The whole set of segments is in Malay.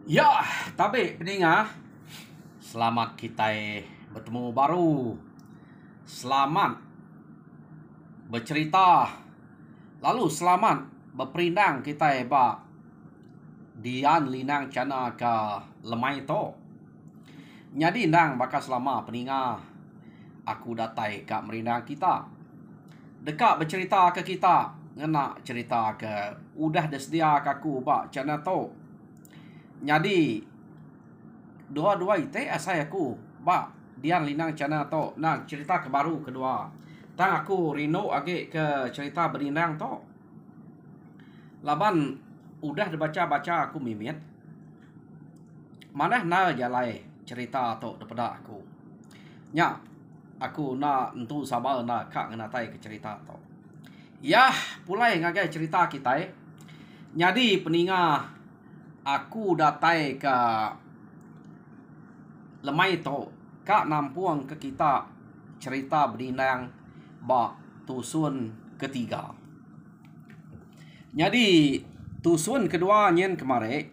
Ya, tapi pendengar, selamat kita bertemu baru. Selamat bercerita. Lalu selamat berperindang kita ba dian linang cana ke lemai to. Jadi nang bakal selama pendengar aku datai ke merindang kita. Dekat bercerita ke kita, ngena cerita ke udah desedia ke aku ba cana to. Jadi dua-dua itu asai aku ba dian linang cana to nah cerita ke baru kedua tang aku rino age ke cerita berindang to laban udah dibaca-baca aku mimit mana na jalai cerita to daripada aku nya aku na entu sabar na kak ngenatai ke cerita to ya pulai ngagai cerita kita jadi peninga aku datai ke lemai to kak nampuang ke kita cerita berindang ba tusun ketiga. Jadi tusun kedua nyen kemarin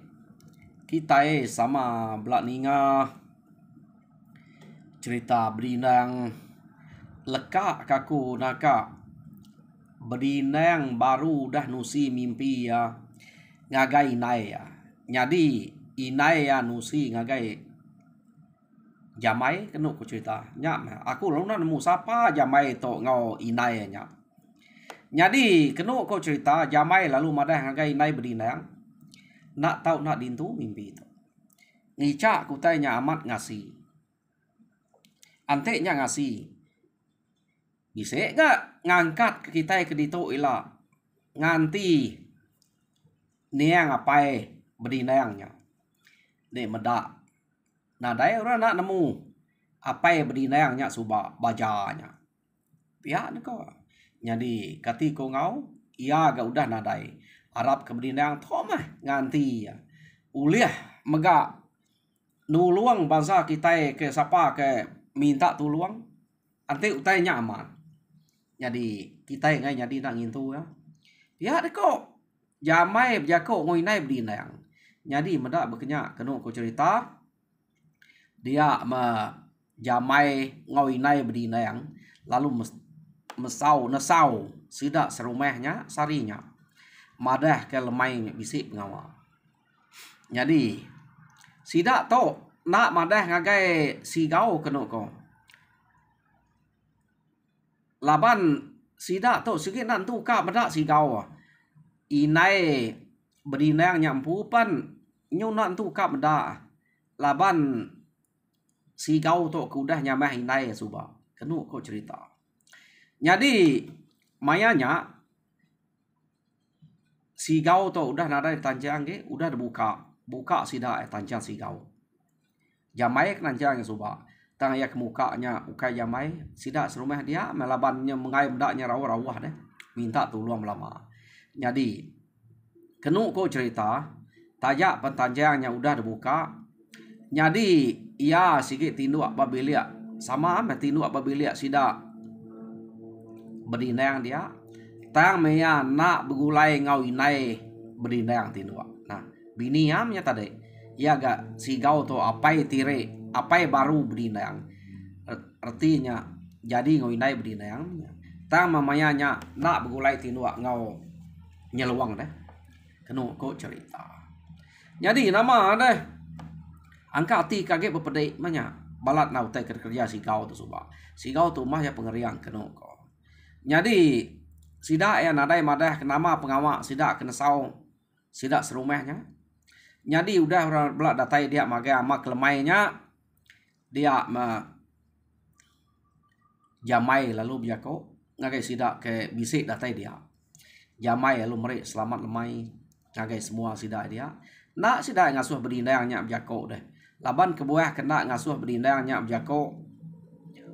kita sama belak ninga cerita berindang lekak kaku naka berindang baru dah nusi mimpi ya ngagai inai ya. Jadi inai ya nusi ngagai jamai kenu ku cerita nya aku lalu nemu siapa jamai to ngau inai nya jadi kenu ku cerita jamai lalu madah ngagai inai berdinang nak tahu nak dintu mimpi to ngica ku tanya amat ngasi ante nya ngasi bisa gak ngangkat ke kita ke dito ila nganti niang apai berdinangnya ne medak nah dai orang nak nemu apa yang berdinang nya suba bajanya pihak ni ko jadi kati ko ngau ia ga udah nadai Arab ke berdinang thomah nganti ya uliah mega nuluang bangsa kita ke siapa ke minta tuluang ante utai nya aman jadi kita ngai jadi nak ngintu ya pihak ni ko jamai jako ngoi nai berdinang jadi medak berkenyak kenu ko cerita dia jamai ngawinai berdinang lalu mesau nesau sidak serumahnya sarinya madah ke lemai bisik ngawa jadi sidak to nak madah ngagai sigau kenu ko laban sidak to sikit nan tu ka madak sigau inai berdinang nyampu pan nyunan tu ka madak laban sigau to kudah nyamah inai suba kenu ko cerita jadi mayanya sigau to udah nada tanjang ge udah buka sida tanjang sigau jamai nanjang suba tang ya mukanya ukai jamai sida serumah dia melabannya mengai mendaknya rawah-rawah deh minta tolong lama jadi kenu ko cerita tajak pentanjangnya udah dibuka jadi ia sikit tindu apabila sama tindu apabila sida berdinang dia tang meya nak begulai ngau inai berdinang tindu nah bini amnya tadi ia gak sigau to apai tire apai baru berdinang artinya jadi ngau inai berdinang tang mamanya nak begulai tindu ngau nyeluang deh kenu ko cerita jadi nama deh angka ti kaget berpedai banyak balat nau teh kerja sigau tu suba sigau tu mah ya pengeriang kenu ko jadi sida ya nadai madah kenama pengawak sida kena sau sida serumahnya jadi udah orang belak datai dia maga mak lemainya dia jamai lalu biako ngagai sida ke bisik datai dia jamai lalu meri selamat lemai ngagai semua sida dia nak sida ngasuh berdindangnya biako deh laban kebuah kena ngasuh berdindangnya biako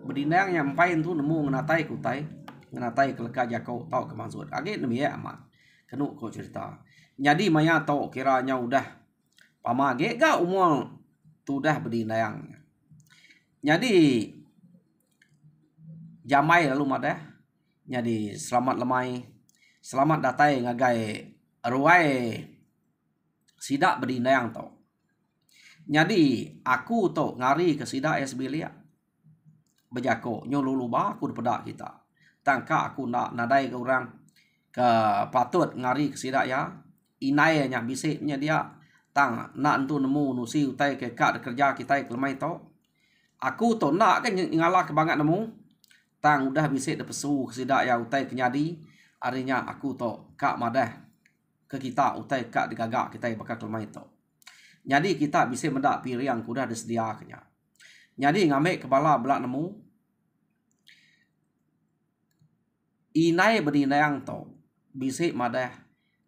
berdindang nyampai tu nemu ngenatai kutai ngenatai keleka jako tau ke maksud age demi ya amat kenu ko cerita jadi maya tau kiranya udah pamage ga umur tu dah berdindang jadi jamai lalu madah jadi selamat lemai selamat datai ngagai ruai sidak berdindang tau Jadi aku tu ngari ke sida SB liat. Berjako nyolulu ba aku depada kita. Tangka aku nak nadai ke orang ke patut ngari ke sida ya. Inai nya bisiknya dia tang nak tu nemu nusi utai ke kak kerja kita ke lemai to. Aku tu nak kan ngalah ke bangat nemu. Tang udah bisik de pesu ke sida ya utai kenyadi. Arinya aku tu kak madah ke kita utai kak digagak kita bakal ke lemai to. Jadi kita bisa mendak piriang kuda ada sedia kenya. Jadi ngambil kepala belak nemu. Inai berdinayang to. Bisik madah.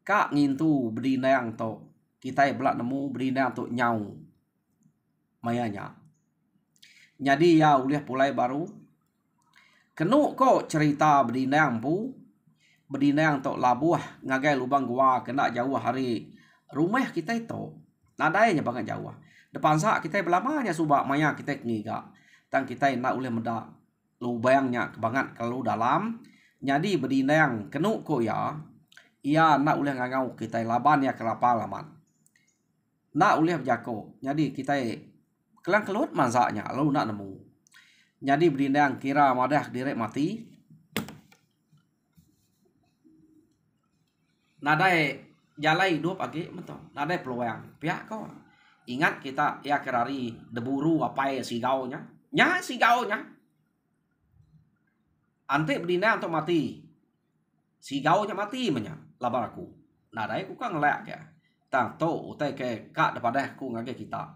Kak ngintu berdinayang to. Kita belak nemu berdinayang to nyau. Mayanya. Jadi ya uliah pulai baru. Kenuk ko cerita berdinayang pu. Berdinayang to labuah. Ngagai lubang gua kena jauh hari. Rumah kita itu. Nadainya banget jauh. Depan sak kita belamanya subak maya kita ngiga. Tang kita nak uleh medak. Lubangnya kebangat kalau dalam. Jadi berdinayang kenuk ko ya. Ia nak uleh ngangau kita laban ya kelapa laman. Nak uleh berjako. Jadi kita kelang kelut mazaknya lalu nak nemu. Jadi berdinayang kira madah direk mati. Nadai jalai hidup lagi betul. Nadai peluang. Pihak kau. Ingat kita ya kerari deburu apa ya sigaunya. Nya sigaunya. Ante berdinayang untuk mati. Sigaunya mati menya. Labar aku. Nadai aku kan ngelak ya. Tang to utai ke kak daripada aku ngage kita.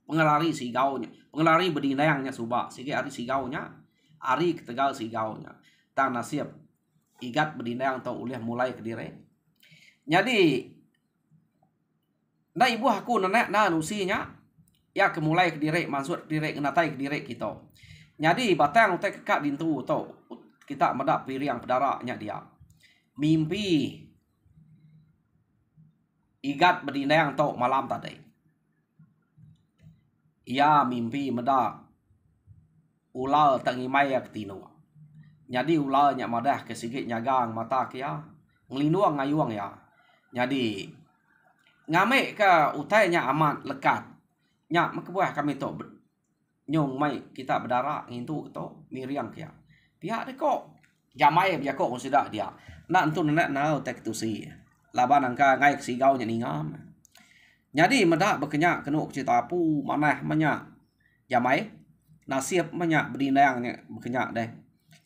Pengelari sigaunya. Pengelari berdinayangnya subak. Sige hari sigaunya. Hari ketegal sigaunya. Tang nasib. Igat berdinayang to ulih mulai ke diri. Jadi. Nah ibu aku nenek na nusinya. Ya kemulai ke diri. Maksud diri kenatai ke diri kita. Jadi batang utai kekak dintu to. Kita medak piriang pedaraknya dia. Mimpi. Igat berdinayang to malam tadi. Ia mimpi medak. Ular tengimai ya ketinu. Jadi ularnya madah kesikit nyagang mata kia. Ngelinuang ngayuang ya. Jadi. Ngamek ke utainya amat lekat. Nyak makebuah kami to. Nyong mai kita berdarak ngintu to. Miriang kia. Pihak dia kok. Jamai dia kok konsidak dia. Nak entu nenek nau tek tu si. Laban angka ngai sigau nya ningam. Jadi medak berkenyak kenuk cerita pu manah menyak. Jamai nasib menyak berdinayangnya berkenyak deh.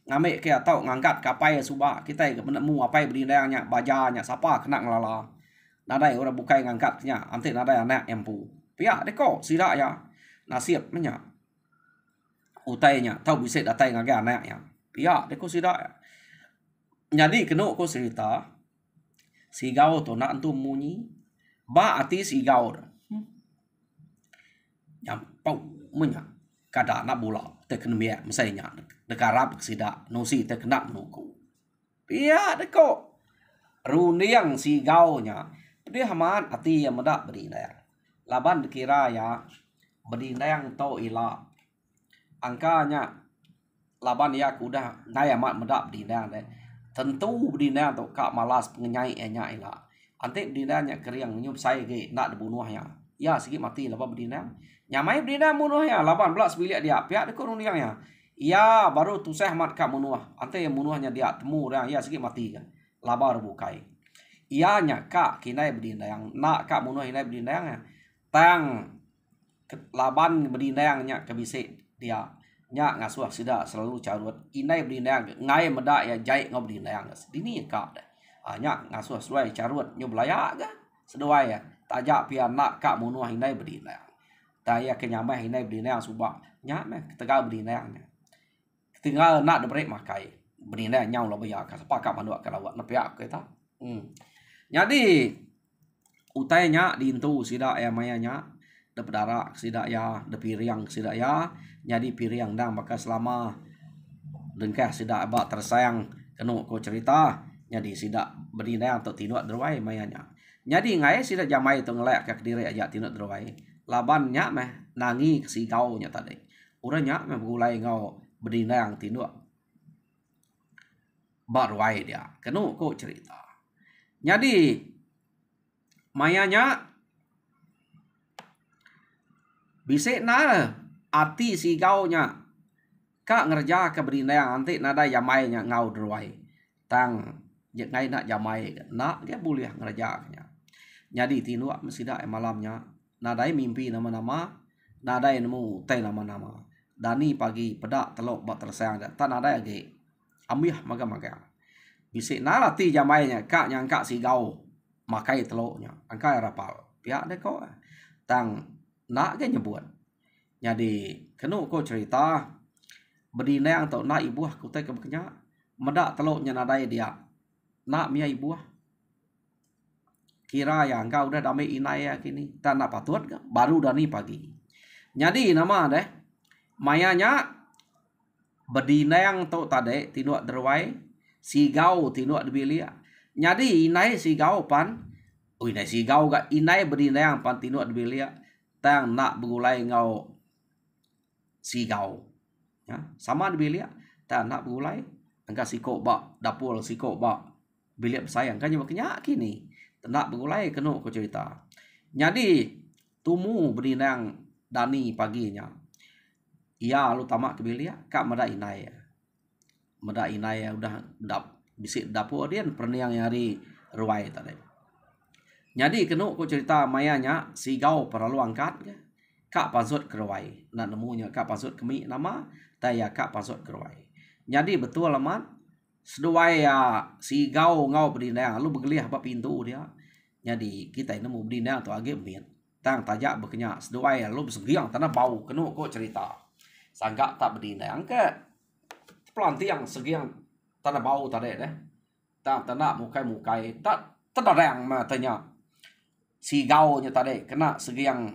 Ngamik ke atau ngangkat kapai subak kita ke menemu apai berdinayangnya bajanya siapa kena ngelala. Nadai orang bukai ngangkat nya ante nadai anak empu. Pihak dia kok sidak ya. Nasib menyak. Utainya tahu bisa datai ngagai anaknya. Pihak dia kok sidak ya. Jadi kenuk ko cerita sigau tu nak entu munyi ba ati sigau yang pau munya kada nak bola teknemia mesainya dekarap sida nosi teknak nuku pia deko runiang sigau nya dia haman ati yang medak berdinayang laban dikira ya berdinayang to ila angkanya laban ya kuda ngai amat medak berdinayang deh. Tentu berdinayang tu kak malas pengenyai enya ila. Ante berdinayangnya keriang nyup saya ke nak dibunuhnya. Ya sikit mati laban berdinayang. Nyamai berdinayang bunuhnya. Laban belas bilik dia. Pihak dia koruniangnya. Ya baru tu saya mat kak bunuh. Ante yang bunuhnya dia temu orang. Ya sikit mati kan. Labar bukai. Ianya kak kinai berdinayang. Nak kak bunuh kinai berdinayangnya. Tang laban berdinayangnya kebisik dia. Nya ngasuh sida selalu carut inai berdinayang ngai medak ya jai ngau berdinayang dini kak dah nya ngasuh suai carut nyu belaya ga seduai ya tajak pian nak kak munuh inai berdinayang taya kenyamai inai berdinayang subak nya meh tegal berdinayangnya tinggal nak debrek makai berdinayang nyau lo baya ka sepakat manduak kalawat nepiak kita jadi utainya dintu sida ya mayanya de pedara sida ya de piriang sida ya jadi piriang dang maka selama dengkah sida abak tersayang kenu ko cerita jadi sida berdinayang atau tinuk derwai mayanya jadi ngai sida jamai tu ngelek ke diri aja tinuk derwai laban nya meh nangi sigau nya tadi uranya meh gulai ngau berdinayang tinuk barwai dia kenu ko cerita jadi mayanya Bisik na ati sigaunya ka ngerja ke berinang anti nada yamainya ngau derwai. Tang ngai nak jamai nak dia boleh ngerjaknya. Jadi tinua mesida malamnya nadai mimpi nama-nama nadai nemu teh nama-nama. Dani pagi pedak telok bak tersayang tak nadai age. Ambiah maga-maga. Bisik na lati jamainya kak nyangka sigau makai teloknya. Angkai rapal. Pihak dek kok. Tang nak ke nyebut. Jadi kenu ko cerita berdinang atau nak ibu aku teh kebeknya medak teloknya nadai dia. Nak mia ibu kira yang kau udah damai inai ya kini tak nak patut ke? Baru dani pagi. Jadi nama deh mayanya berdinang atau tade tinuk derwai sigau tinuk debilia. Jadi inai sigau pan inai sigau gak inai berdinang pan tinuk debilia tang nak begulai ngau sigau ya sama debilia tang nak begulai angka sikok bak dapur sikok bak bilik sayang kan nyoba kenyak kini nak begulai kenu ko cerita. Jadi tumu berinang dani paginya. Ia lu tamak ke bilik kak meda inai. Meda inai udah bisik dapur dia perniang hari ruai tadi. Jadi kenu ko cerita mayanya sigau perlu angkat ke. Kak pasut ke ruai. Nak nemunya kak pasut kemi nama taya kak pasut ke ruai. Jadi betul amat seduai ya sigau ngau berinang lu bergelih apa pintu dia. Jadi kita ini mau berinang atau agak mian. Tang tajak berkenyak seduai lu bersegiang tanah bau kenu kok cerita. Sanggak tak berinang ke pelanti yang segiang tanah bau tadi deh. Tang tanah mukai tak terdarang matanya. Sigau nya tadi kena segiang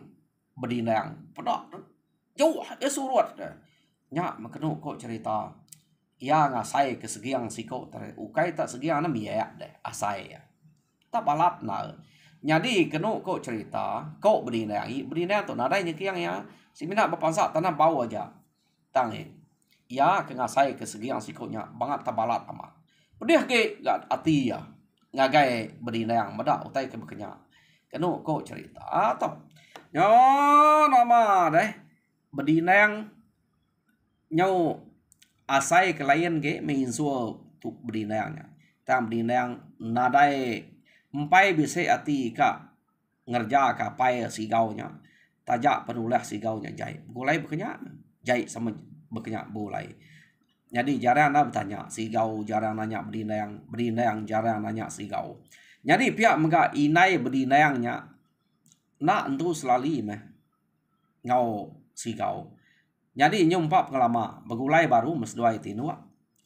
berinang. Pedak jauh dia surut deh. Nyak makenu kok cerita. Ia ngasai ke segiang siko tadi. Ukai tak segiang na miak deh asai ya. Tak balat na. Jadi kenu kok cerita, kok berinang tu nadai nyekiang ya. Si mina berpansak tanah bau aja. Tangi. Ia ke ngasai ke segiang sikonya banget tabalat ama. Pedih ke gak ati ya. Ngagai berinang medak utai ke bekenya. Kenu kok cerita atau yo nama deh berinang nyau asai ke lain ke menginsuo tu berinangnya. Tang berinang nadai empai bisa ati ka ngerja ka pai sigaunya tajak penulah sigaunya jai gulai bekenya jai sama bekenya bulai. Jadi jarang nak bertanya sigau jarang nanya berinang jarang nanya sigau. Jadi pihak mega inai berinangnya nak entu selali meh ngau sigau. Jadi nyumpa pengalaman begulai baru mes dua itu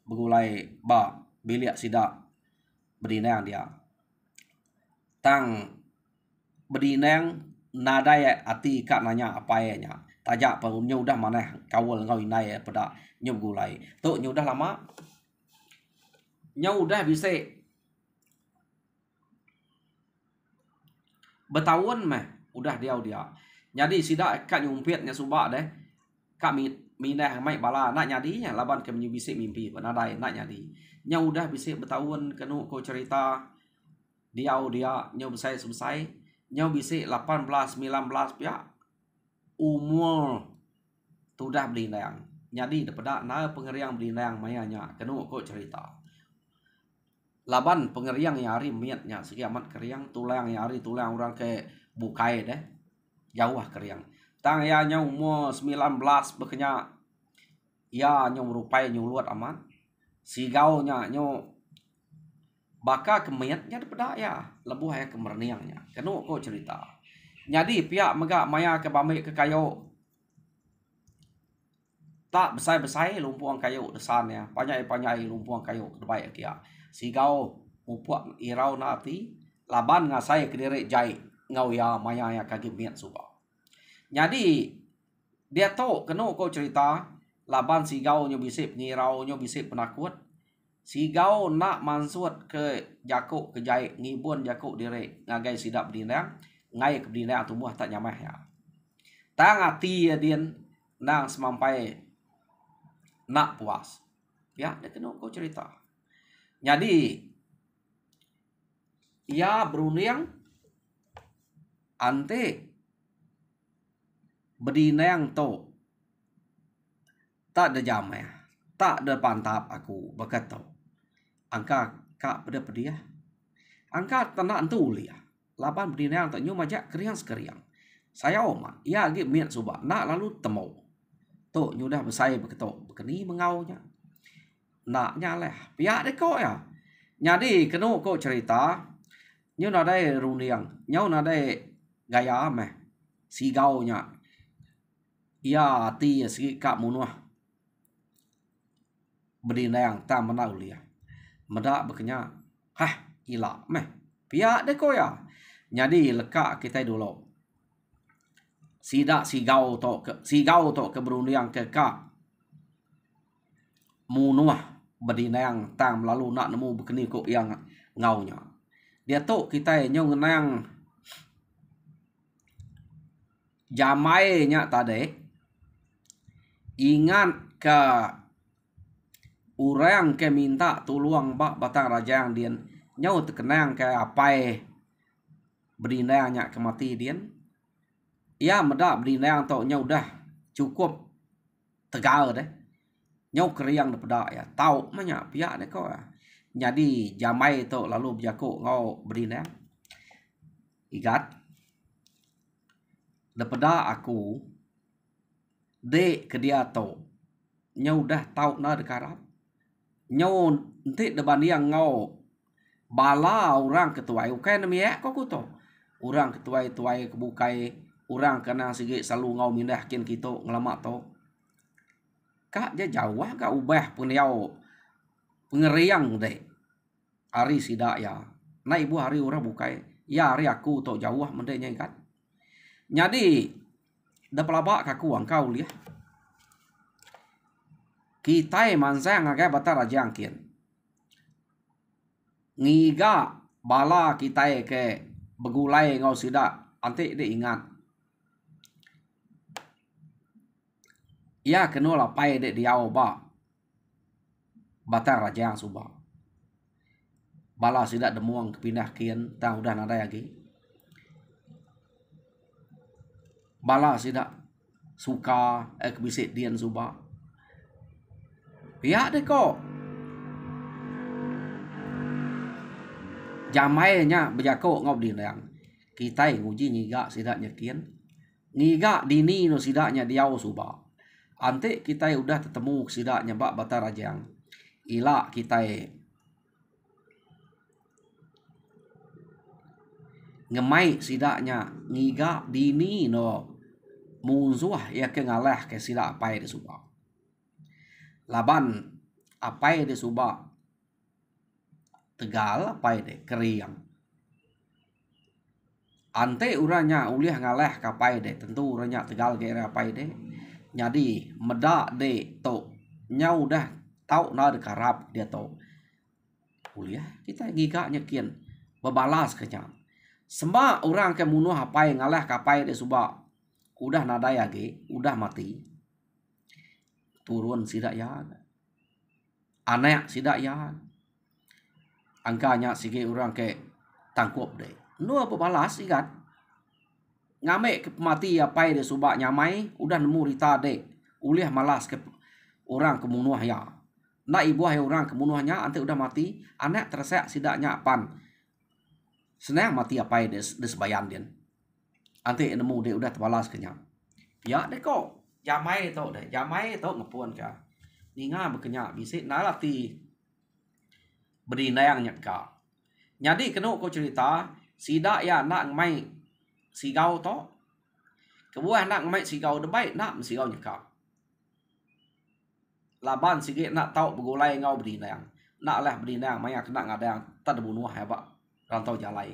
begulai ba bilik sidak berinang dia. Tang berinang nadai ati kak nanya apa nya tajak perumnya udah mana kawal ngau inai pada nyum gulai tu udah lama nyau udah bisa bertahun meh udah dia jadi sidak kak nyumpitnya subak deh kak minah mai bala nak nyadinya laban ke bisa mimpi nadai nak nyadi nyau udah bisa bertahun kenu ko cerita dia nyau selesai nyau bisa 18 19 pihak umur sudah berinang. Jadi daripada na pengeriang berinang mayanya kenu kok cerita. Laban pengeriang yari miatnya segi amat keriang tulang yari tulang orang ke bukai deh. Jauh keriang. Tang ya nyau umur 19 bekenya ya nyau merupai nyuluat aman. Sigaunya nyau baka kemayatnya daripada ya lebuh ya kemerniangnya kenu kok cerita. Jadi pihak mega maya ke bamik ke kayu tak besai lumpuang kayu desannya panjai lumpuang kayu kebaik kia sigau mupuak irau nati laban ngasai ke diri jai ngau ya maya ya kaki miat suba. Jadi dia tu kenu kok cerita laban sigau nyo bisip ngirau nyo bisip penakut sigau nak mansut ke jakuk ke jai ngibun jakuk diri ngagai sidap berinang ngai ke berinang tumbuh tak nyamah ya. Tang ati ya dien nang semampai nak puas. Ya, dia kena kau cerita. Jadi ia berunding ante bedinang to tak ada jamai, tak ada pantap aku berkata angka kak pada pedia angka tanah antu ulia lapan bedinang tak nyu majak keriang sekeriang saya oma ya agi miat subak nak lalu temu to nyu dah bersai berketok berkeni mengaunya naknya leh pihak deko ya jadi kenu ko cerita nyu nadai runiang nyu nadai gaya meh si gau nya ya ti si kak munuah bedinang tam menau lia medak bekenya hah ila meh pihak deko ya jadi lekak kita dulu sidak si gau to ke beruniang ke kak munuah bedinang tam lalu nak nemu bekeni ko yang ngaunya dia to kita nyu ngenang jamai nya tade ingat ke orang ke minta tuluang bak batang rajang dien nyau terkenang ke apai bedinang nya kemati dien ya medak bedinang to nyau dah cukup tegal deh nyau keriang daripada ya tau manya pihak deko ya jadi jamai to lalu berjako ngau bedinang igat daripada aku dek ke dia to nyau dah tau na dekarap nyau enti deban yang ngau bala orang ketuai ukai namia kok kuto orang ketuai tuai kebukai orang kena sigi selalu ngau mindah kin kita ngelamak to kak dia jauh kak ubah puniau pengeriang deh hari sidak ya na ibu hari orang bukai ya hari aku to jauh mendenya ikat jadi da pelabak kaku angkau liah kita mansang agak batar rajang kian ngiga bala kita ke begulai ngau sidak ante de ingat ya keno la pai de diau ba batar rajang suba bala sidak demuang kepindah kian tang udah nada lagi bala sidak suka kebisit dian suba pihak de ko jamai nya berjako ngau dinang kita nguji ngiga sidak nyekian ngiga dini no sidaknya diau suba ante kita udah ketemu sidaknya bak batar rajang ila kita ngemai sidaknya ngiga dini no munzuah ya ke ngalah ke sidak apai de suba laban apai de suba tegal apai de keriang ante uranya uliah ngalah kapai de tentu uranya tegal ke apai de jadi medak de to nyau dah tau na de karap dia to uliah kita giga nyekian bebalas kenya semba orang ke munuh apai ngalah kapai de suba udah nadaya ge udah mati turun sidak ya anak sidak ya angkanya sige orang ke tangkup deh nu apa balas ikat ngame ke mati apai de suba nyamai udah nemu rita de uliah malas ke orang kemunuh ya na ibu hai orang kemunuhnya ante udah mati anak terseak sidaknya pan senang mati apai de sebayan dia ante nemu de udah terbalas kenya ya de ko jamai to de jamai to ngepun ka ninga bekenya bisik nalati bedinang nyaka jadi kenu ko cerita sidak ya nak mai sigau to kebuah nak mai sigau de baik nak sigau nyaka laban sige nak tau begulai ngau bedinang nak lah bedinang maya kena ngadang tad bunuh ya pak rantau jalai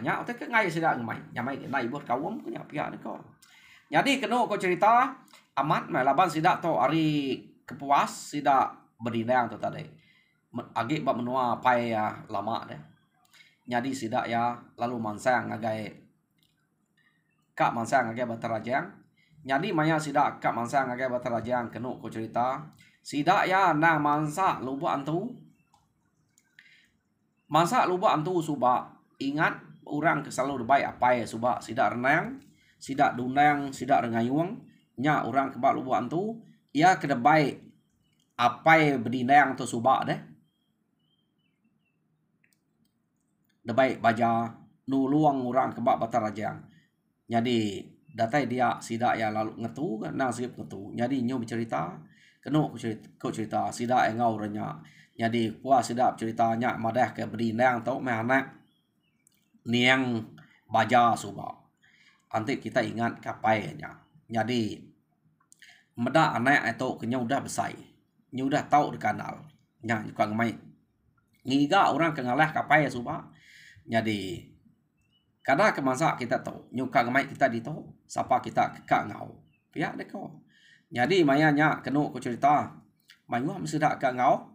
nya ote ke ngai sidak mai nyamai ke nai buat kawum punya pihak ni ko jadi kenu ko cerita amat mai laban sidak to ari kepuas sidak bedinang to tadi agi bab menua pai ya lama deh jadi sidak ya lalu mansang agai kak mansang agai batar rajang jadi maya sidak kak mansang agai batar rajang kenu ko cerita sidak ya na mansa lupa antu suba ingat orang ke selalu baik apa ya suba sidak renang sidak dunang, sidak rengayuang, nya orang kebak lubuan tu, ia kedebai apai berdinang tu subak deh. Debai baja nuluang orang kebak batar rajang. Jadi datai dia sidak ya lalu ngetu kan nang sip ngetu. Jadi nyo bercerita, keno ko cerita sidak yang ngau renya. Jadi puas sidak ceritanya madah ke berdinang tu me anak niang baja subak. Nanti kita ingat kapainya. Jadi meda anak itu kenyau udah besar. Nyu udah tahu di kanal. Nya juga ngemai. Ngiga orang kengalah kapai subak. Jadi kada kemasa kita tahu. Nyu ka ngemai kita di tahu. Siapa kita ka ngau. Pihak deko. Jadi mayanya kenu ku cerita. Mayu mesti dak ka ngau.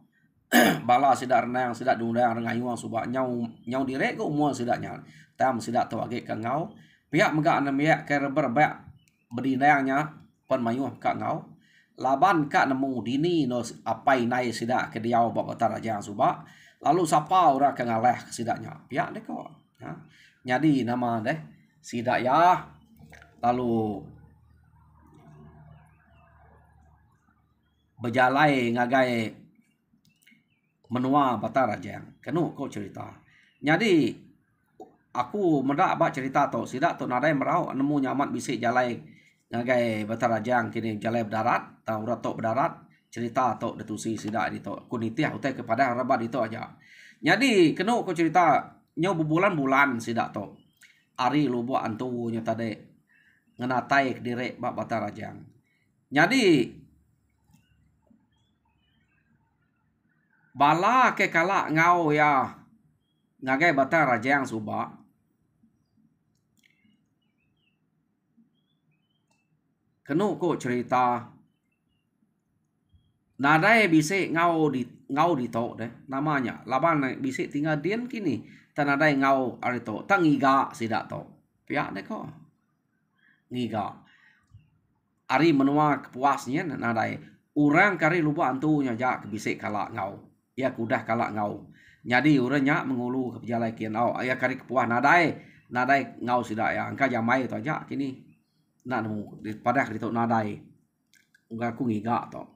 Bala sidak renang, sidak dundang rengayuang subak nyau direk ko umur sidaknya. Tam sidak tahu age ka ngau. Pihak megak nemiak ke berbak berdinangnya pon mayu ka ngau. Laban ka nemu dini no apai nai sidak ke diau bak batar rajang subak. Lalu siapa orang ke ngaleh sidaknya. Pihak deko. Ha? Jadi nama deh sidak ya. Lalu berjalai ngagai menua batar rajang. Kenu ko cerita. Jadi aku mendak bak cerita tu sidak tu nadai merau nemu nyamat bisik jalai ngagai batar rajang kini jalai berdarat tau ratok berdarat cerita tu detusi sidak di tu kunitiah utai kepada rabat itu aja. Jadi kenu ko cerita nyau berbulan-bulan sidak tu ari lubu antu nya tade ngenatai direk bak batar rajang. Jadi bala ke kala ngau ya ngagai batar rajang subak. Kenu ko cerita nadai bisik ngau di tok deh namanya laban bisik tinggal dian kini tanadai ngau ari tok tang ngiga sidak tok pihak deh ko ngiga ari menua kepuasnya nadai urang kari lupa antu nya jak bisik kala ngau ya kudah kala ngau jadi urangnya mengulu ke jalai kian au ya kari kepuas nadai ngau sidak ya angka jamai tu aja kini nak nemu pada di tok nadai enggak ku ngiga tok.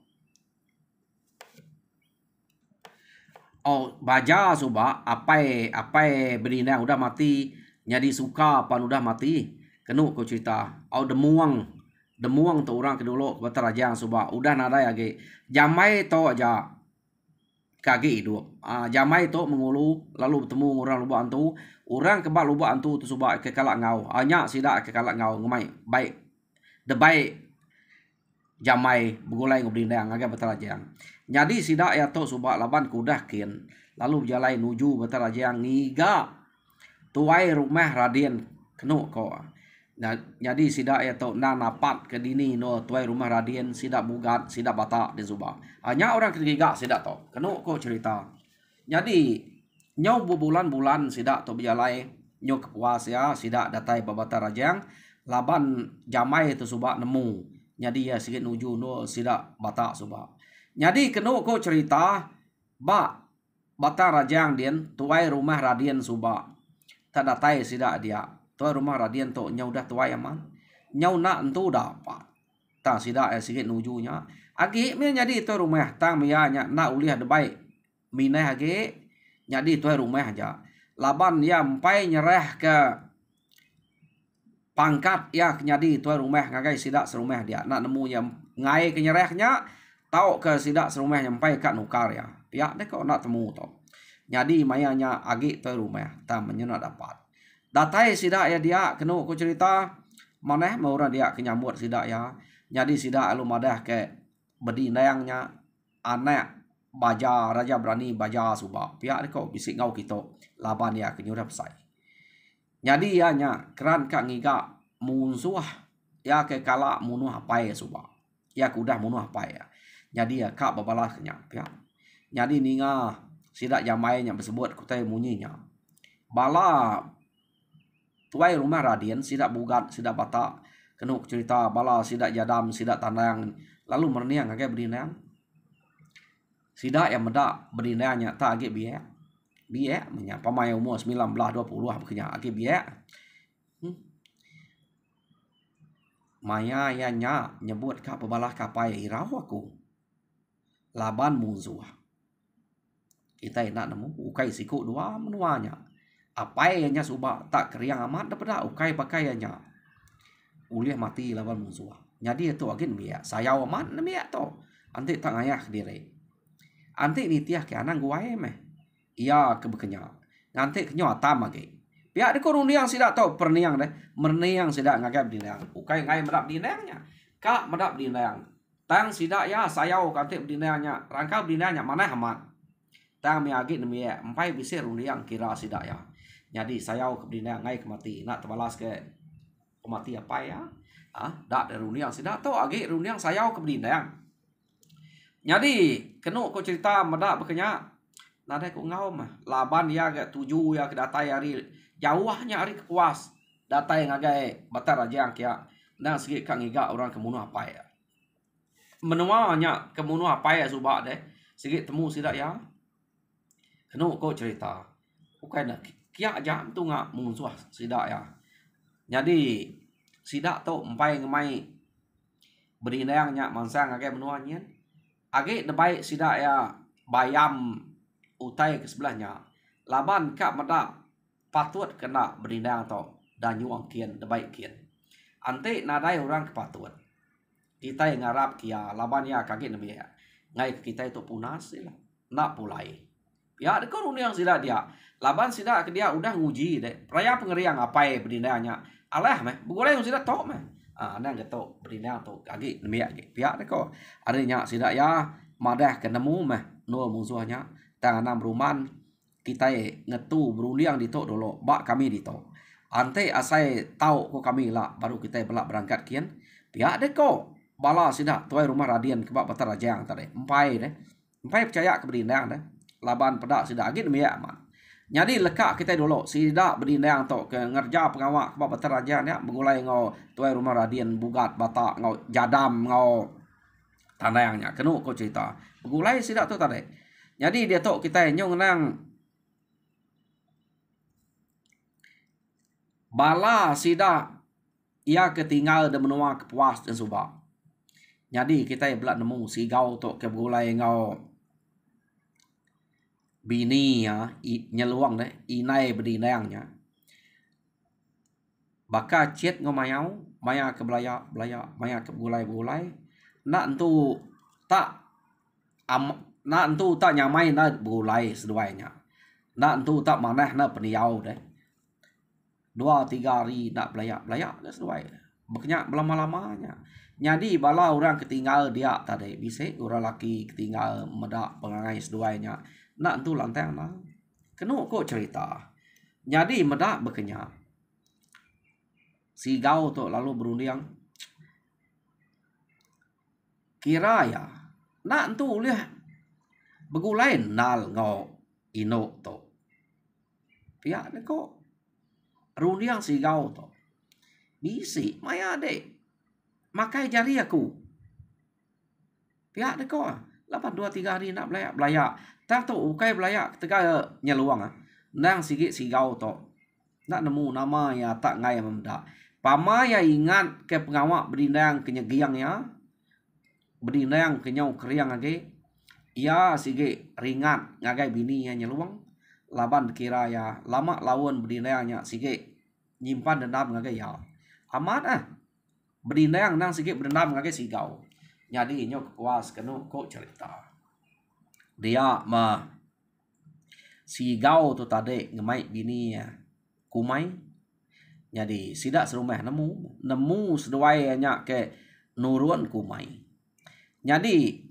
Oh baja subak apai berinang udah mati nyadi suka pan udah mati kenu ko cerita au demuang tu orang kedulu batar rajang subak udah nadai age jamai to aja kage hidup jamai to mengulu lalu bertemu orang lubak antu orang kebal lubak antu tu subak ke kalak ngau anya sidak ke kalak ngau ngemai baik de baik jamai begulai ngobrinang agak batar rajang. Jadi sidak ya to subak laban kudah kin lalu berjalai nuju batar rajang ngiga tuai rumah Raden kenu ko. Nah, jadi sidak ya to na napat ke dini no tuai rumah Raden sidak bugat sidak batak di subak. Hanya orang ketiga sidak to kenu ko cerita. Jadi nyau bulan-bulan sidak to berjalai nyau kepuas ya sidak datai babatar rajang laban jamai tu subak nemu. Jadi ya sikit nuju no sidak batak subak. Jadi kenu ko cerita ba batar rajang dien tuai rumah Raden subak. Tadatai sidak dia. Tuai rumah Raden to nyau dah tuai aman. Nyau nak entu dapat. Ta sidak sikit nujunya. Agi me jadi tuai rumah tang mia nya nak uliah de baik. Minai agi jadi tuai rumah aja. Laban ya empai nyerah ke pangkat ya nyadi tuai rumah ngagai sidak serumah dia nak nemu yang ngai kenyerahnya tau ke sidak serumah nyampai kat nukar ya pihak deh kau nak temu to jadi mayanya agi tuai rumah tam menyena dapat datai sidak ya dia kenu ku cerita maneh mau orang dia kenyambut sidak ya jadi sidak lu madah ke bedinangnya anak baja raja berani baja subak pihak deh kau bisik ngau kita laban ya kenyurap sai. Jadi ya nya keran kak ngiga munsuah ya ke kala munuh apa ya subak. Ya kudah munuh apa ya. Jadi ya kak babalas nya ya. Jadi ninga sidak jamai nya bersebut kutai munyinya. Bala tuai rumah Raden sidak bugat sidak batak kenu cerita bala sidak jadam sidak tandang lalu merniang agak berinang. Sidak yang medak berinangnya tak agak biak. Biak menya pamai umur 19 20 bekenya agi biak. maya ya nya nyebut ka pebalah kapai irau aku laban musuh kita nak nemu ukai siku dua menuanya apai nya suba tak keriang amat daripada ukai pakaiannya uliah mati laban musuh jadi itu agin biak saya amat biak to anti tak ngayah diri anti ni tiah ke anang guai meh ia kebekenya nanti kenyo atam age pihak de koruniang sidak tau perniang deh merniang sidak ngagap dinang ukai ngai medap dinangnya kak medap dinang tang sidak ya sayau kanti dinangnya rangkap dinangnya mana amat tang mi agi demi empai bisa runiang kira sidak ya jadi sayau ke dinang ngai kemati nak terbalas ke kemati apa ya dak de runiang sidak tau agi runiang sayau ke dinang jadi kenu ko cerita medap bekenya nada ko ngau mah laban ya ga tuju ya ke datai hari jauhnya hari kepuas datai ngagai batar aja kia nang segi kang iga orang kemunuh apa ya menuanya kemunuh apa ya subak deh segi temu sidak ya kenu ko cerita bukan nak kia jam tu ngak musuh sidak ya jadi sidak tu empai ngemai berinang nya mansang ngagai menuanya age debai sidak ya bayam utai ke sebelahnya laban kak meda patut kena berindang atau dan nyuang kian debai kian ante nadai orang kepatut kita yang ngarap kia laban ya kaget nabi ya ngai kita itu punas lah nak pulai ya de korun yang sida dia laban sida ke dia udah nguji deh raya pengeriang apa ya berindangnya alah meh bugolai sida tok meh nang getok berindang tok kaget nabi ya pihak de ko adanya sida ya madah kenemu meh no musuhnya tangan ruman kita ngetu berundiang di tok dulu bak kami di tok ante asai tahu ko kami lah baru kita belak berangkat kian pihak de ko bala sida tuai rumah radian kebak batar rajang tadi empai percaya ke berindang deh laban pedak sida agit demi aman jadi lekak kita dulu sida berindang tok ke ngerja pengawak kebak batar rajang ya mengulai ngau tuai rumah radian bugat batak ngau jadam ngau tandayangnya kenu ko cerita mengulai sida tu tadi jadi dia tok kita nyong nang bala sida ia ketinggal dan menua kepuas dan subak. Jadi kita belak nemu si gau tok ke begulai ngau bini ya nyeluang deh inai berdinangnya. Baka cet ngau mayau maya ke belaya maya ke begulai nak entu tak nak entu tak nyamai na begulai seduanya nak entu tak manah na peniau deh 2-3 hari nak belayak dah seduai berkenyak lama-lamanya jadi bala orang ketinggal dia tadi bisa orang laki ketinggal medak pengangai seduainya nak entu lantang na kenu kok cerita jadi medak berkenyak si gau tu lalu berundiang kira ya nak entu lihat begulai nal ngau ino to pihak ni kok rundiang si gau to bisi maya de makai jari aku pihak ni kok 8-2-3 hari nak belayak tak tu ukai belayak tega nyeluang nang sigit si gau to nak nemu nama ya tak ngai memda pama ya ingat ke pengawak berindang kenyegiang ya berindang kenyau keriang age ia sige ringan ngagai bini yang nyeluang laban kira ya lama lawan berdinayangnya sige nyimpan dendam ngagai ya amat berdinayang nang sige berdendam ngagai sigau jadi nyok kuas kenu kok cerita dia ma sigau tu tadi ngemai bini ya kumai jadi sidak serumah nemu seduainya ke nurun kumai jadi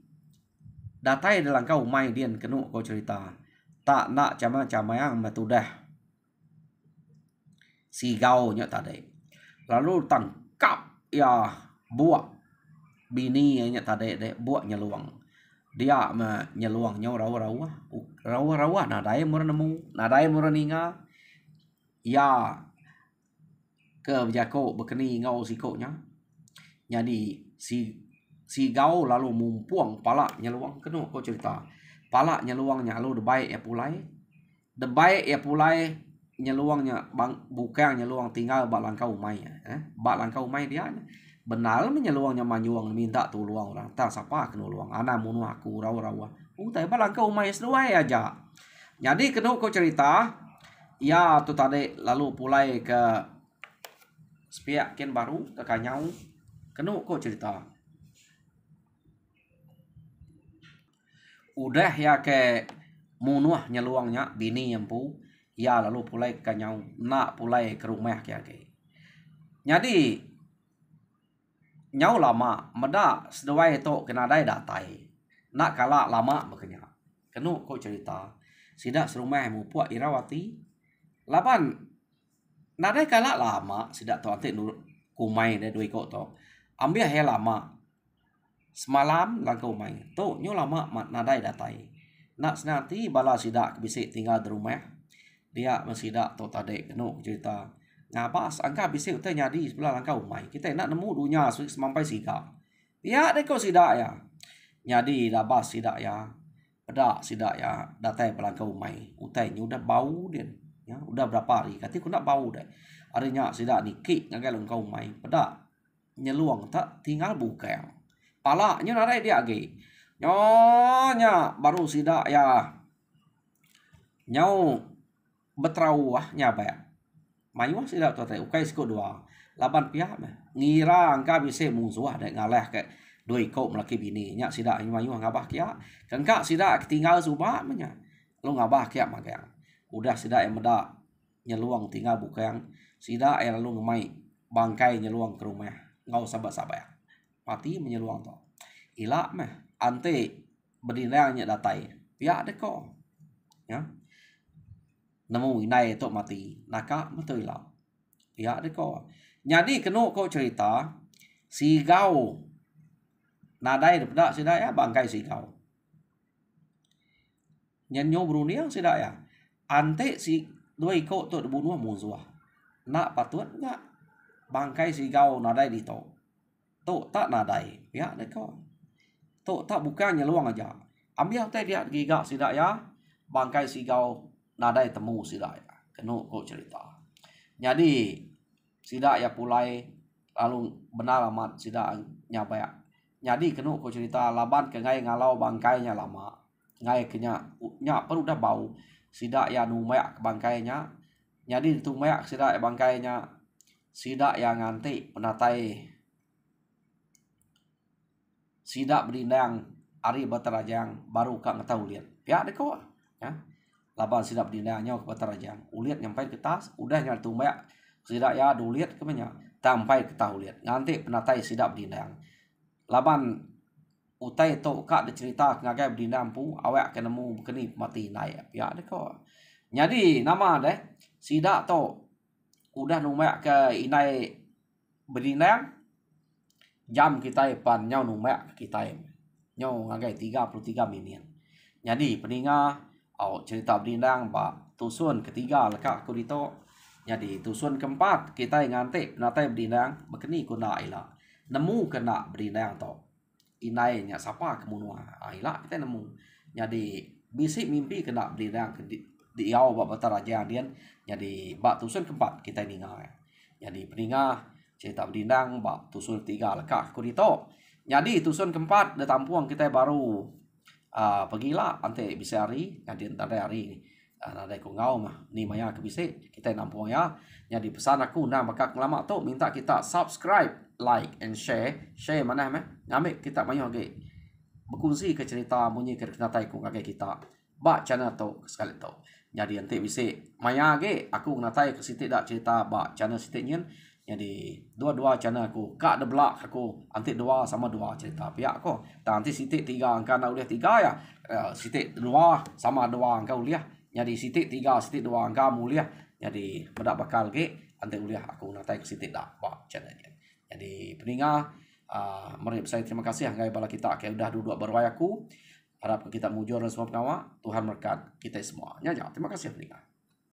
datai dalam kau mai dian kenu kau cerita tak nak cama yang metudah si gau nya tadi lalu tangkap ya buat bini nya tadi de buat nyeluang dia nyeluang nya rawa nadai murah nemu nadai murah ninga ya ke jako bekeni ngau sikoknya jadi si gau lalu mumpuang pala nyeluang kenu kau cerita pala nyeluangnya lalu debaik ya pulai nyeluangnya bang bukan nyeluang tinggal bak langkau mai bak langkau mai dia Benar menyeluangnya manyuang minta tolong orang. Tak siapa kena luang. Anak munu aku rawa-rawa. Tapi balang kau main seluai aja. Jadi kena kau cerita. Ya tu tadi lalu pulai ke sepiak ken baru ke kanyau. Kena kau cerita. Udah ya ke munuah nyeluangnya bini empu. Ya lalu pulai ke kanyau. Nak pulai ke rumah kaya ke. Jadi nyau lama meda sedawai to kena dai datai. Nak kala lama makanya. Kenu kau cerita. Sida serumah mu puak Irawati. Laban nadai kala lama sida to ante nur kumai de doi kau to. Ambil he lama. Semalam lang kau main. To nyo lama nadai datai. Nak senanti bala sida bisa tinggal di rumah. Dia masida to tade kenu cerita. Ngabas angka bisa utai nyadi sebelah langkah umai. Kita nak nemu dunia semampai siga. Ya deko sida ya. Nyadi dabas sida ya. Pedak sida ya datai pelangkah umai. Utai ni udah bau dia. Ya, udah berapa hari kati aku nak bau dah. Arinya sida nikik ngagai langkah umai. Pedak nyeluang tak tinggal buka. Palaknya narai dia lagi. Nyonya baru sida ya. Nyau betrawah nyabaya. Mayuah sida tu tadi ukai siko dua. Laban pihak ngira angka bisa musuh ada ngalah ke doi kau melaki bini nya sida mayuah ngabah kia. Kan kak sida tinggal subah menya. Lu ngabah kia magang. Udah sida yang meda nyeluang tinggal bukan sida yang lalu ngemai bangkai nyeluang ke rumah. Ngau sabar-sabar. Mati menyeluang tu. Ilak meh ante berdinanya datai. Pihak deko. Ya. Nemu inai tu mati. Naka betul lah. Ya deko. Jadi kena kau cerita sigau nadai daripada sida ya bangkai sigau. Nyanyo Brunia sida ya. Ante si dua ikut tu dibunuh musuh. Nak patut enggak bangkai sigau nadai di to. Tu tak nadai. Ya deko. Tu tak bukan nyeluang aja. Ambil teh dia gigak sida ya. Bangkai sigau nadai temu sida ya. Kena kau cerita. Jadi sida ya pulai lalu benar amat sida nyabaya. Jadi kena kau cerita laban ke ngai ngalau bangkainya lama. Ngai kenya nya perlu dah bau. Sida ya numayak ke bangkainya. Jadi tumayak sida ya bangkainya. Sida yang nganti penatai. Sida berindang ari batarajang baru kak ngetau lihat. Pihak deko ya. Laban sidap dinanya ke batarajang. Uliat nyampai ke tas, udah nyari tumbak. Sidak ya duliat ke banyak. Sampai ke tahu liat. Nganti penatai sidap dinang. Laban utai to kak dicerita ngagai berdinam pu awak kena mu keni mati naik. Ya deko. Jadi nama deh sidak to udah numak ke inai berdinam. Jam kita pan nyau numak kita nyau ngagai 33 minit. Jadi peninga cerita berdindang pak tusun ketiga lekak aku dito. Jadi tusun keempat kita nganti penatai berdindang bekeni kuna ila nemu kena berdindang to inai nya siapa kemunua ila kita nemu. Jadi bisik mimpi kena berdindang di iau bak bataraja dian. Jadi bak tusun keempat kita ninga. Jadi peninga cerita berdindang bak tusun ketiga lekak aku dito. Jadi tusun keempat de tampuang kita baru pergilah ante bisa hari nanti tanda hari ada ku ngau mah ni maya ke bisa kita nampung ya. Jadi pesan aku nah maka lama tu minta kita subscribe, like and share mana mah ngambil kita maya ge berkongsi ke cerita bunyi ke kenyataan ku ngage kita ba channel tu sekali tu. Jadi nanti bisa maya ge aku kenyataan ke situ dak cerita ba channel situ nyen. Jadi dua channel aku kak de belak aku anti dua sama dua cerita pihak aku dan nanti sitik tiga angka nak uliah tiga ya sitik dua sama dua angka uliah. Jadi sitik tiga sitik dua angka muliah. Jadi bedak bakal ke anti uliah aku natai ke sitik dak pak channelnya. Jadi peninga mari saya terima kasih anggai bala kita ke udah duduk berway aku harap kita mujur dan semua pengawa Tuhan berkat kita semua. Ya terima kasih peninga.